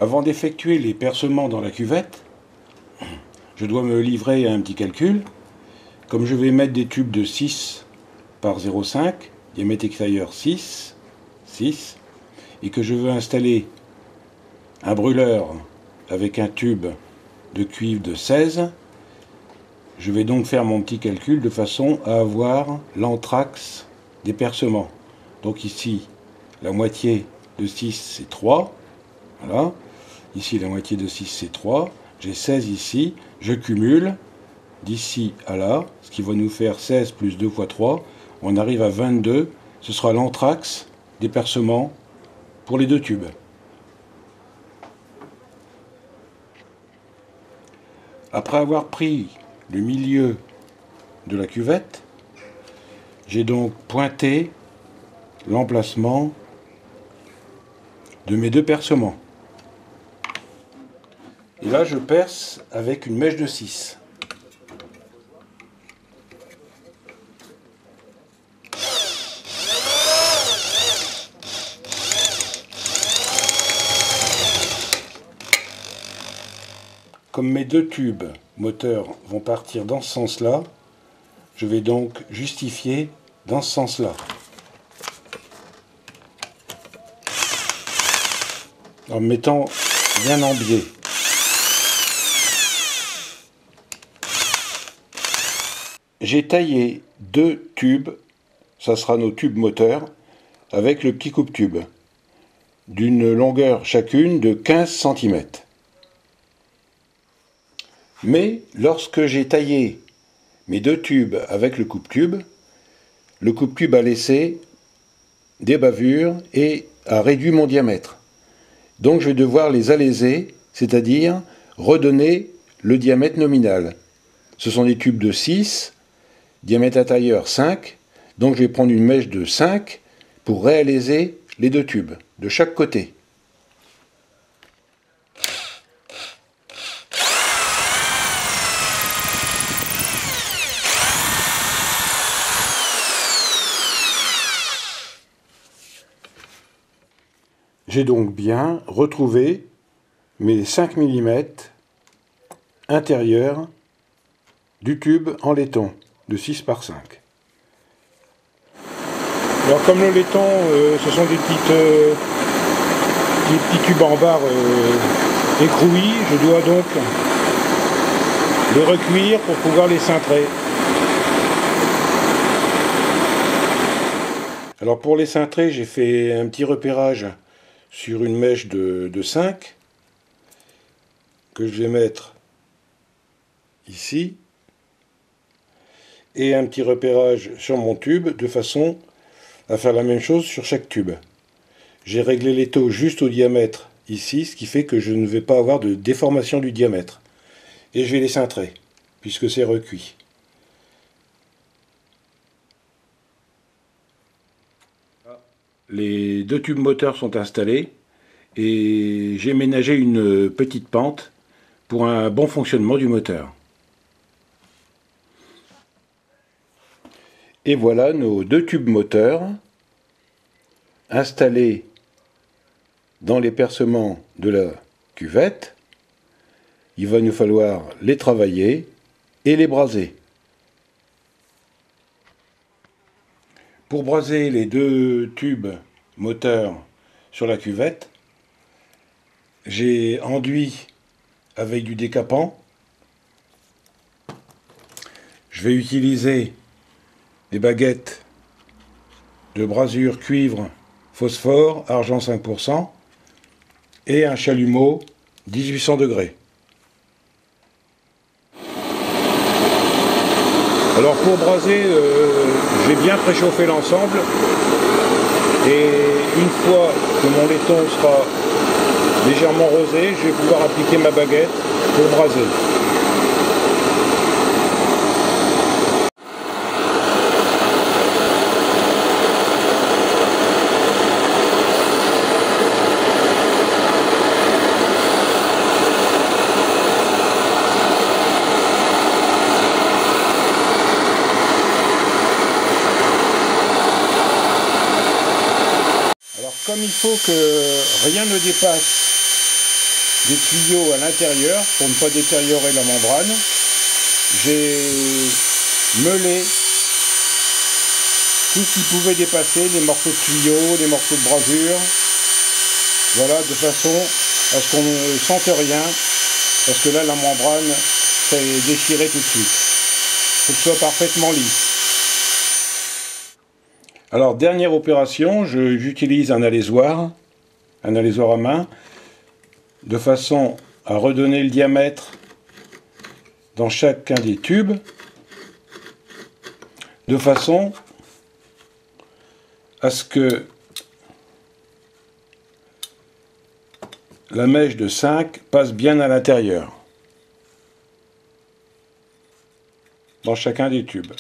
Avant d'effectuer les percements dans la cuvette, je dois me livrer à un petit calcul. Comme je vais mettre des tubes de 6 par 0,5, diamètre extérieur 6, et que je veux installer un brûleur avec un tube de cuivre de 16, je vais donc faire mon petit calcul de façon à avoir l'anthrax des percements. Donc ici, la moitié de 6, c'est 3. Voilà. Ici, la moitié de 6, c'est 3. J'ai 16 ici. Je cumule d'ici à là, ce qui va nous faire 16 plus 2 fois 3. On arrive à 22. Ce sera l'anthrax des percements pour les deux tubes. Après avoir pris le milieu de la cuvette, j'ai donc pointé l'emplacement de mes deux percements. Et là, je perce avec une mèche de 6. Comme mes deux tubes moteurs vont partir dans ce sens-là, je vais donc justifier dans ce sens-là. En me mettant bien en biais. J'ai taillé deux tubes, ça sera nos tubes moteurs, avec le petit coupe-tube, d'une longueur chacune de 15 cm. Mais lorsque j'ai taillé mes deux tubes avec le coupe-tube a laissé des bavures et a réduit mon diamètre. Donc je vais devoir les alléger, c'est-à-dire redonner le diamètre nominal. Ce sont des tubes de 6, diamètre intérieur 5, donc je vais prendre une mèche de 5 pour réaliser les deux tubes de chaque côté. J'ai donc bien retrouvé mes 5 mm intérieurs du tube en laiton de 6 par 5. Alors comme le laiton, ce sont des petits tubes en barre écrouis, je dois donc les recuire pour pouvoir les cintrer. Alors pour les cintrer, j'ai fait un petit repérage sur une mèche de 5 que je vais mettre ici et un petit repérage sur mon tube de façon à faire la même chose sur chaque tube. J'ai réglé les taux juste au diamètre ici, ce qui fait que je ne vais pas avoir de déformation du diamètre. Et je vais les cintrer puisque c'est recuit. Les deux tubes moteurs sont installés et j'ai ménagé une petite pente pour un bon fonctionnement du moteur. Et voilà nos deux tubes moteurs installés dans les percements de la cuvette. Il va nous falloir les travailler et les braser. Pour braser les deux tubes moteurs sur la cuvette, j'ai enduit avec du décapant. Je vais utiliser des baguettes de brasure cuivre phosphore, argent 5%, et un chalumeau 1800 degrés. Alors pour braser, j'ai bien préchauffé l'ensemble et une fois que mon laiton sera légèrement rosé, je vais pouvoir appliquer ma baguette pour braser. Comme il faut que rien ne dépasse des tuyaux à l'intérieur pour ne pas détériorer la membrane. J'ai meulé tout ce qui pouvait dépasser, les morceaux de tuyaux, les morceaux de brasure. Voilà, de façon à ce qu'on ne sente rien, parce que là la membrane s'est déchirée tout de suite. Il faut que ce soit parfaitement lisse. Alors, dernière opération, j'utilise un alésoir à main, de façon à redonner le diamètre dans chacun des tubes, de façon à ce que la mèche de 5 passe bien à l'intérieur, dans chacun des tubes.